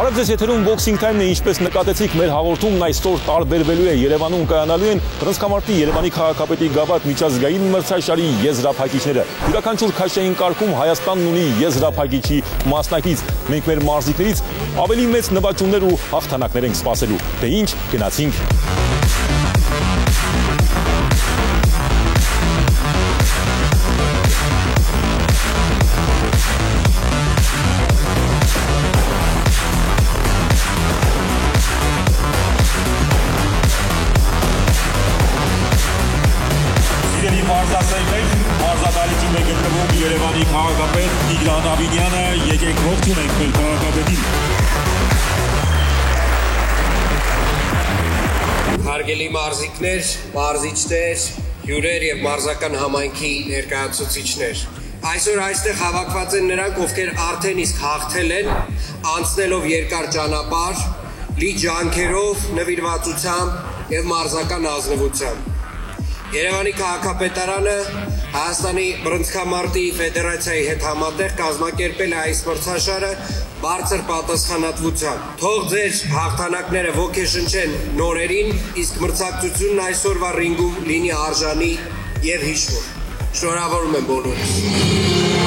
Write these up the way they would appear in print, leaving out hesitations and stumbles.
Բարև ձեզ, եթերում Boxing Time-ն է, ինչպես նկատեցիք, մեր հաղորդումն այսօր տարբերվելու է։ Երևանում կայանալու են բռնցքամարտի Երևանի քաղաքապետի գավաթ միջազգային մրցաշարի եզրափակիչները։ Յուրաքանչյուր քաշային կարգում Հայաստանն ունի եզրափակիչի մասնակից։ Մենք մեր մարզիկներից ավելի մեծ նվաճումներ ու հաղթանակներ ենք սպասելու։ Դե ինչ, գնացինք։ Մարզադահլիճում է գտնվում Երևանի քաղաքապետ Տիգրան Ավինյանը, եկեք ողջունենք մեր քաղաքապետին։ Հարգելի մարզիկներ, մարզիչներ, հյուրեր եւ մարզական համայնքի ներկայացուցիչներ։ Այսօր այստեղ հավաքված են նրանք, ովքեր արդեն իսկ հաղթել են, անցնելով երկար ճանապարհ, լի ջանքերով, նվիրվածությամբ եւ մարզական ազնվությամբ։ Երևանի քաղաքապետարանը Հայաստանի բռնցքամարտի ֆեդերացիայի հետ համատեղ կազմակերպել է այս մրցաշարը բարձր պատասխանատվությամբ։ Թող ձեր հաղթանակները ոգեշնչեն նորերին, իսկ մրցակցությունն այսօրվա ռինգում լինի արժանի եւ հիշվող։ Շնորհավորում եմ բոլորին։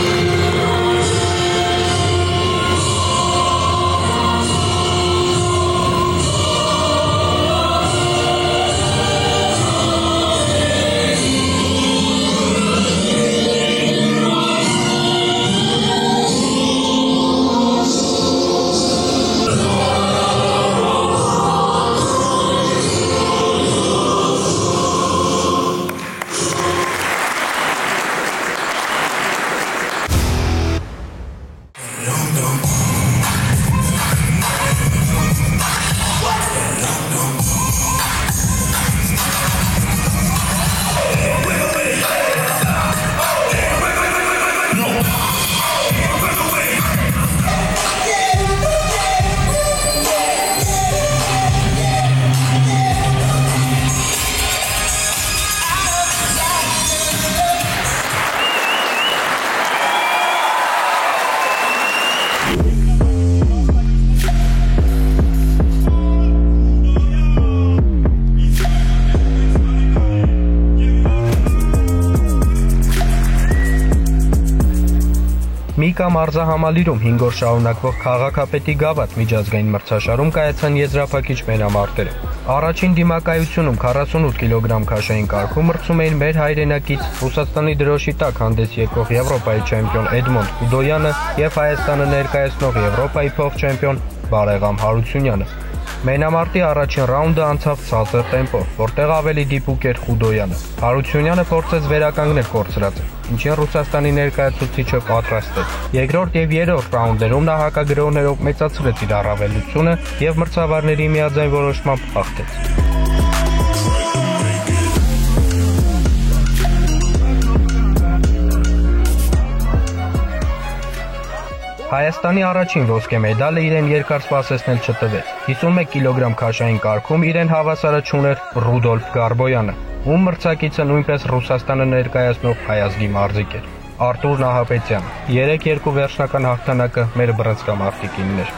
Միկա մարզահամալիրում 5 օր շարունակվող քաղաքապետի գավաթ միջազգային մրցաշարում կայացան եզրափակիչ մենամարտերը։ Առաջին դիմակայությունում 48 կիլոգրամ քաշային կարգում մրցում էին մեր հայրենակից Ռուսաստանի դրոշի տակ հանդես եկող Եվրոպայի չեմպիոն Էդմոնդ Խուդոյանը եւ Հայաստանը ներկայացնող Եվրոպայի փոխ-չեմպիոն Բարեգամ Հարությունյանը։ Մենամարտի առաջին ռաունդը անցավ ցածր տեմպով, որտեղ ավելի դիպուկ էր Խուդոյանը։ Հարությունյանը փորձեց վերականգնել կորցրածը, ինչին Ռուսաստանի ներկայացուցիչը պատրաստ էր։ Երկրորդ եւ երրորդ ռաունդերում նա հակագրողներով մեծացրեց իր առավելությունը եւ մրցավարների միաձայն որոշմամբ հաղթեց։ Հայաստանի առաջին ոսկե մեդալը իրեն երկար սպասեցնել չտվեց։ 51 կիլոգրամ քաշային կարգում իրեն հավասարը չուներ Ռուդոլֆ Գարբոյանը, ում մրցակիցը նույնպես Ռուսաստանը ներկայացնող հայազգի մարզիկ էր։ Արտուր Նահապետյանը 3-2 վերջնական հաղթանակը մեր բռնցքամարտիկինն էր։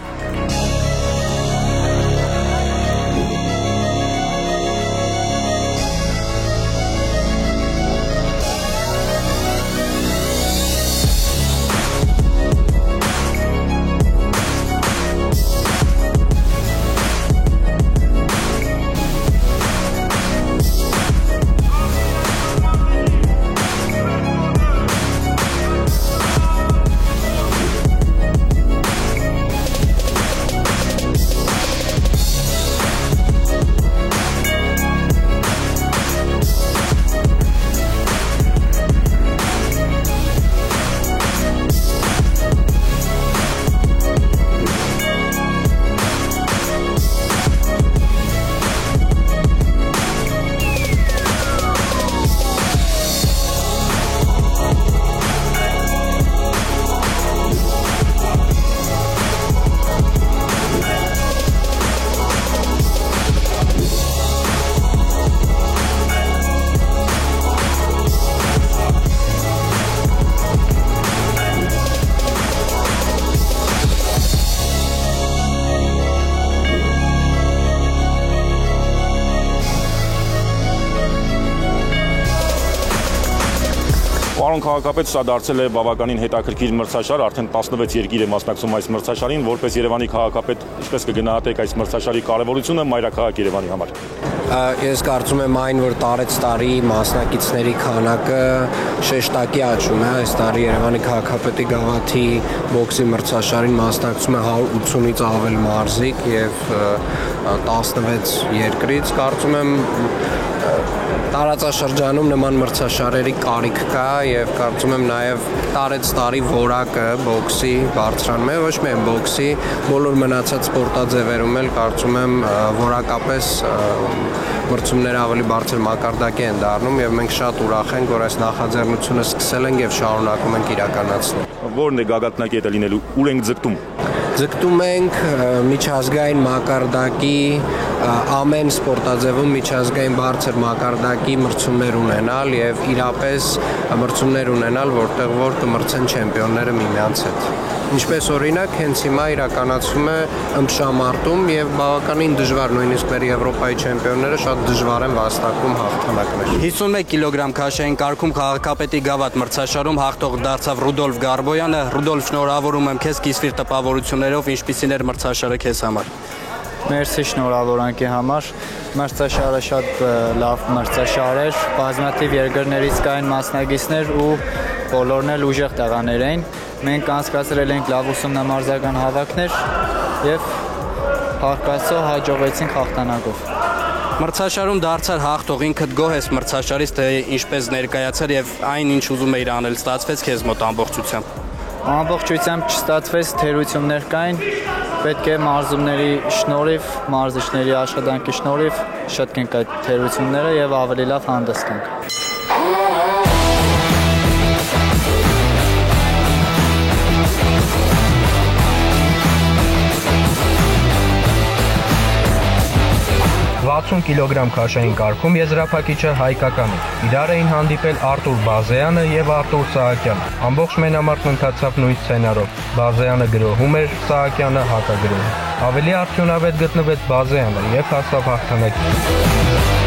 Պարոն քաղաքապետ, սա դարձել է բավականին հետաքրքիր մրցաշար, արդեն 16 երկիր է մասնակցում այս մրցաշարին, որպես Երևանի քաղաքապետ, ինչպես կգնահատեք այս մրցաշարի կարևորությունը մայրաքաղաք Երևանի համար։ Ես կարծում եմ այն, որ տարեց տարի մասնակիցների քանակը շեշտակի աճում է, այս տարի Երևանի քաղաքապետի գավաթի բոքսի մրցաշարին մասնակցում է 180-ից ավել մարզիկ եւ 16 երկրից, կարծում եմ տարածաշրջանում նման մրցաշարերի կարիք կա եւ կարծում եմ նաեւ տարեց տարի որակը բոքսի բարձրանում է, ոչ միայն բոքսի, բոլոր մնացած սպորտաձևերում էլ կարծում եմ որակապես մրցումները ավելի բարձր մակարդակի են դառնում եւ մենք շատ ուրախ ենք, որ այս նախաձեռնությունը սկսել ենք եւ շարունակում ենք իրականացնել։ Որն է գագաթնակետը լինելու, ուր ենք ձգտում։ Ձգտում ենք միջազգային մակարդակի ամեն սպորտաձևում միջազգային բարձր մակարդակի մրցումներ ունենալ եւ իրապես մրցումներ ունենալ, որտեղ որ կմրցեն չեմպիոնները միմյանց հետ։ Ինչպես օրինակ, հենց հիմա իրականացվում է ըմբշամարտում եւ բավականին դժվար, նույնիսկ մեր Եվրոպայի չեմպիոնները շատ դժվար են վաստակում հաղթանակներ։ 51 կիլոգրամ քաշային կարգում քաղաքապետի գավաթ մրցաշարում հաղթող դարձավ Ռուդոլֆ Գարբոյանը։ Ռուդոլֆ, շնորհավորում եմ քեզ կիսվիր տպավորություններով, ինչպիսին էր մրցաշարը քեզ համար։ Մերսի շնորհավորանքի համար։ Մրցաշարը շատ լավ մրցաշար էր, բազմաթիվ երկրներից կային մասնակիցներ ու բոլորն էլ ուժեղ տղաներ էին։ Մենք անցկացրել ենք լավ ուսումնամարզական հավաքներ եւ փառքաստո հաջողեցինք հաղթանակով։ Մրցաշարում դարձար հաղթող, ինքդ գոհ ես մրցաշարից, թե ինչպես ներկայացար եւ այն ինչ ուզում էիր անել ստացվեց քեզ մոտ ամբողջությամբ։ Ամբողջությամբ չստացվեց, թերություններ կային, պետք է մարզումների շնորհիվ, մարզիչների աշխատանքի շնորհիվ շտկենք այդ թերությունները եւ ավելի լավ հանդես գանք։ կիլոգրամ քաշային կարգում եզրափակիչը հայկական է։ Իրար էին հանդիպել Արտուր Բազեյանը եւ Արտուր Սահակյանը։ Ամբողջ մենամարտն ընթացավ նույն սցենարով։ Բազեյանը գրոհում էր, Սահակյանը հակագրոհում։ Ավելի արդյունավետ գտնվեց Բազեյանը եւ հասավ հաղթանակին։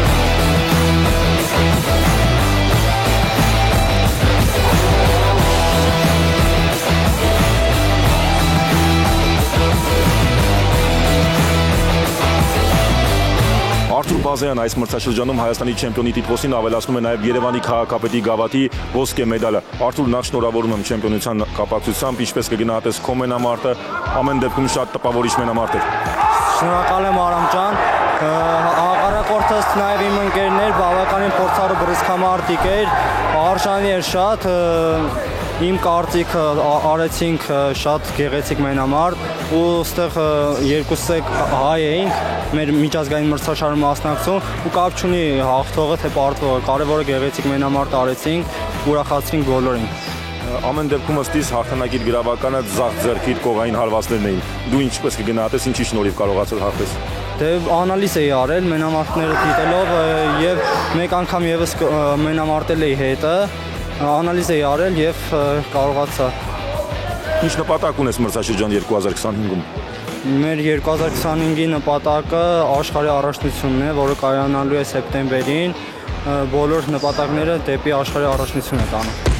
Արտուր Բազեյան այս մրցաշրջանում Հայաստանի չեմպիոնի տիտղոսին ավելացնում է նաև Երևանի քաղաքապետի գավաթի ոսկե մեդալը։ Արտուր, նախ շնորհավորում եմ չեմպիոնության կապակցությամբ, ինչպես կգնահատես քո մենամարտը, ամեն դեպքում շատ տպավորիչ մենամարտ էր։ Շնորհակալ եմ Արամ ջան։ Հաղթանակորդս նաև իմ ընկերներ, բավականին փորձառու բռնցքամարտիկ էր, արժանի էր շատ։ Իմ կարծիքը արեցինք շատ գեղեցիկ մենամարտ ու ստեղ երկուսս հայ էինք, մեր միջազգային մրցաշարում մասնակցում ու կապ չունի հաղթողը թե պարտվողը, կարևորը գեղեցիկ մենամարտ արեցինք, ուրախացրինք բոլորին։ Ամեն դեպքում ըստիս հաղթանակիր գրավականը ձախ ձեռքիդ կողային հարվածներն էին։ Դու ինչպես կգնահատես, ինչի շնորհիվ կարողացել հաղթես։ Դե անալիզ էի արել մենամարտները դիտելով եւ մեկ անգամ եւս մենամարտել էի հետը, անալիզ էի արել եւ կարողացա։ Ինչ նպատակ ունես մրցաշրջան 2025-ում։ Մեր 2025-ի նպատակը աշխարհի առաջնությունն է, որը կայանալու է սեպտեմբերին։ Բոլոր նպատակները դեպի աշխարհի առաջնություն է տանում։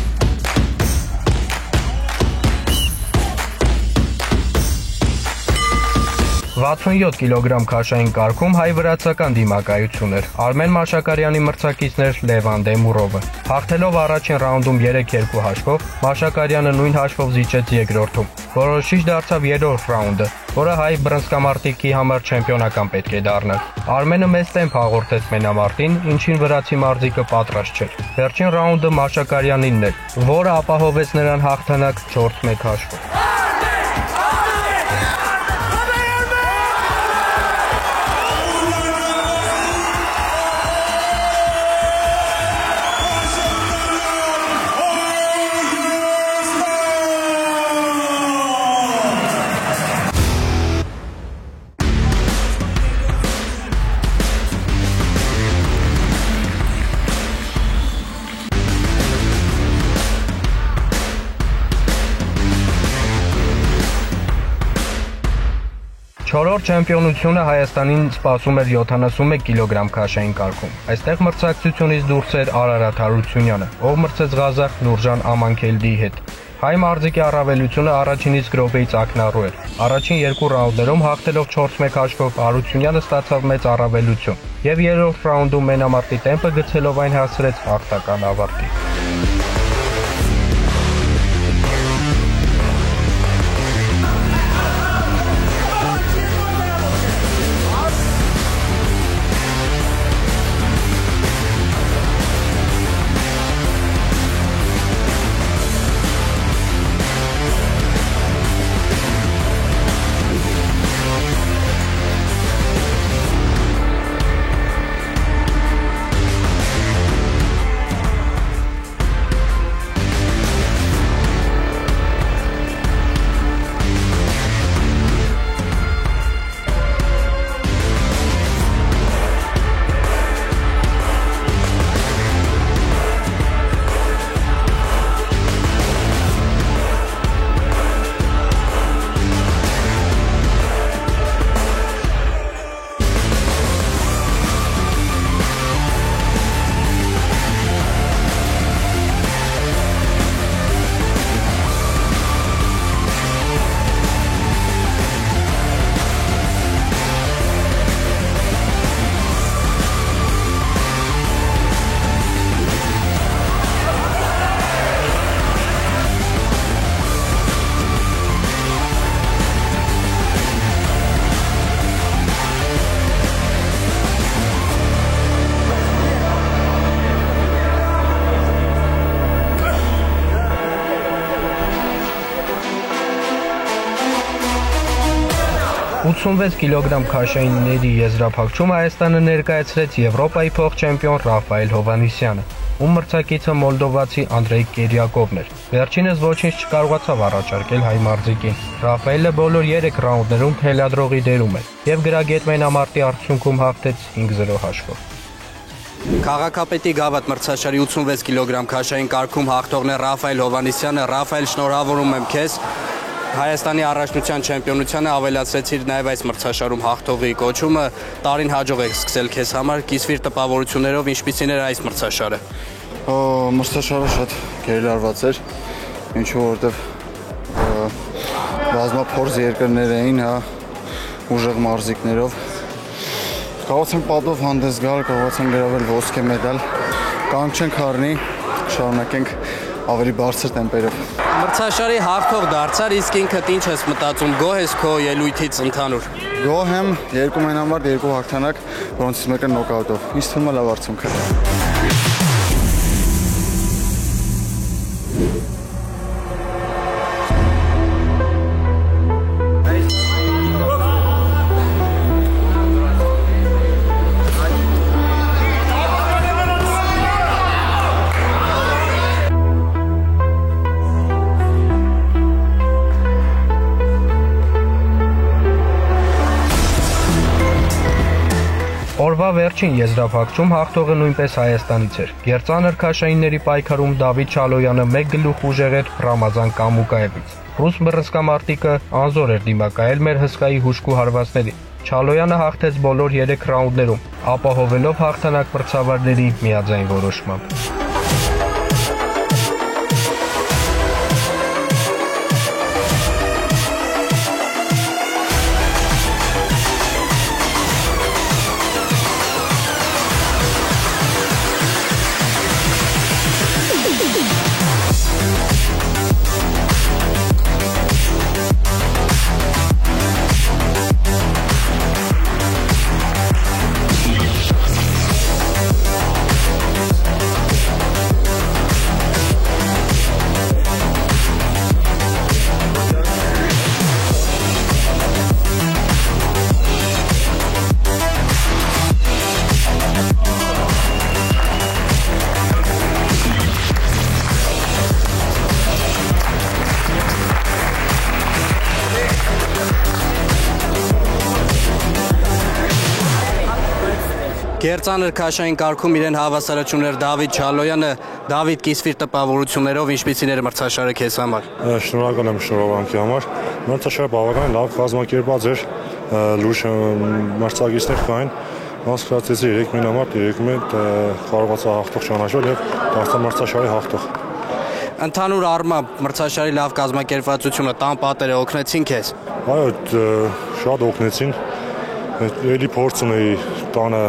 67 կիլոգրամ քաշային կարգում հայ-վրացական դիմակայություն էր։ Արմեն Մաշակարյանի մրցակիցներ Լևան Դեմուրովը։ Հաղթելով առաջին ռաունդում 3-2 հաշվով, Մաշակարյանը նույն հաշվով զիջեց երկրորդում։ Որոշիչ դարձավ երրորդ ռաունդը, որը հայ բռնցքամարտիկի համար չեմպիոնական պետք է դառնար։ Արմենը մեծ տեմպ հաղորդեց մենամարտին, ինչին վրացի մարզիկը պատրաստ չէր։ Վերջին ռաունդը Մաշակարյանինն էր, որը ապահովեց նրան հաղթանակ 4-1 հաշվով։ Չորրորդ չեմպիոնությունը Հայաստանին սպասում էր 71 կիլոգրամ քաշային կարգում։ Այստեղ մրցակցությունից դուրս էր Արարատ Հարությունյանը, ով մրցեց Ղազախ Նուրժան Ամանքելդիի հետ։ Հայ մարզիկի առավելությունը առաջինից գրոպեից ակնառու էր։ Առաջին երկու ռաունդներում հաղթելով 4-1 հաշվով Հարությունյանը ստացավ մեծ առավելություն եւ երրորդ ռաունդում մենամարտի տեմպը գցելով այն հասցրեց հաղթական ավարտի։ «86 կիլոգրամ քաշայինների եզրափակում Հայաստանը ներկայացրեց Եվրոպայի փոխ-չեմպիոն Ռաֆայել Հովհաննիսյանը, ում մրցակիցը մոլդովացի Անդրեյ Կերիակովն էր։ Վերջինս ոչինչ չկարողացավ առաջարկել հայ մարզիկին։ Ռաֆայելը բոլոր 3 ռաունդներում թելադրողի դերում էր եւ գրագետ մենամարտի արդյունքում հաղթեց 5-0 հաշվով։ Քաղաքապետի գավաթ մրցաշարի 86 կիլոգրամ քաշային կարգում հաղթողն է Ռաֆայել Հովհաննիսյանը։ Ռաֆայել, շնորհավորում եմ քեզ։ Հայաստանի առաջնության չեմպիոնությանը ավելացրեցիր նաև այս մրցաշարում հաղթողի կոչումը, տարին հաջող եք սկսել քեզ համար, կիսվիր տպավորություններով, ինչպիսին էր այս մրցաշարը։ Մրցաշարը շատ գերլարված էր, ինչու որովհետև բազմափորձ երկրներ էին, ուժեղ մարզիկներով։ Կարողացանք պատով հանդես գալ, կարողացանք գրավել ոսկե մեդալ, կանգ չենք առնի, շարունակենք ավելի բարձր տեմպերով։ Մրցաշարի հաղթող դարձար, իսկ ինքդ ինչ ես մտածում, գոհ ես քո ելույթից ընդհանուր։ Գոհ եմ, 2 մենամարտ, 2 հաղթանակ, որոնցից մեկը նոկաուտով։ Ինձ թվում է լավ արդյունք է։ Օրվա վերջին եզրափակում հաղթողը նույնպես Հայաստանից էր։ Գերծանր քաշայինների պայքարում Դավիթ Չալոյանը 1 գլուխ ուժեղ էր Ռամազան Կամուկաևից։ Ռուս բռնցքամարտիկը անզոր էր դիմակայել մեր հսկայի հուժկու հարվածներին։ Չալոյանը հաղթեց բոլոր 3 ռաունդներում, ապահովելով հաղթանակ մրցավարների միաձայն որոշմամբ։ Գերծանր քաշային կարգում իրեն հավասարաչում էր Դավիթ Չալոյանը։ Դավիթ, կիսվիր տպավորություններով, ինչպիսին էր մրցաշարը քեզ համար։ Շնորհակալ եմ շնորհավորանքի համար։ Մրցաշարը բավականին լավ կազմակերպված էր։ լուրջ մրցակիցներ կային, անցկացրեցի 3 մինամարտ, 3 մետ կարողացա հաղթող ճանաչել եւ դարձա մրցաշարի հաղթող։ Ընդհանուր առմամբ մրցաշարի լավ կազմակերպվածությունը տան պատերը օգնեցին քեզ։ Այո, շատ օգնեցին։ Էլի փորձ ունեի տանը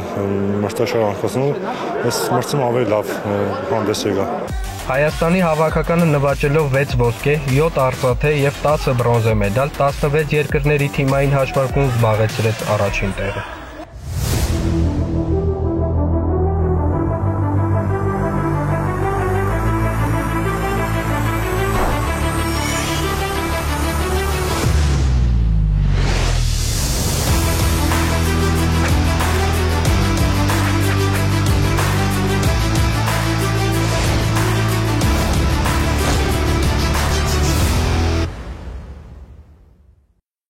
մրցաշար անցկացնելու, այս մրցում ավելի լավ հանդես եկա։ Հայաստանի հավաքականը նվաճելով 6 ոսկե, 7 արծաթե եւ 10 բրոնզե մեդալ 16 երկրների թիմային հաշվարկում զբաղեցրեց առաջին տեղը։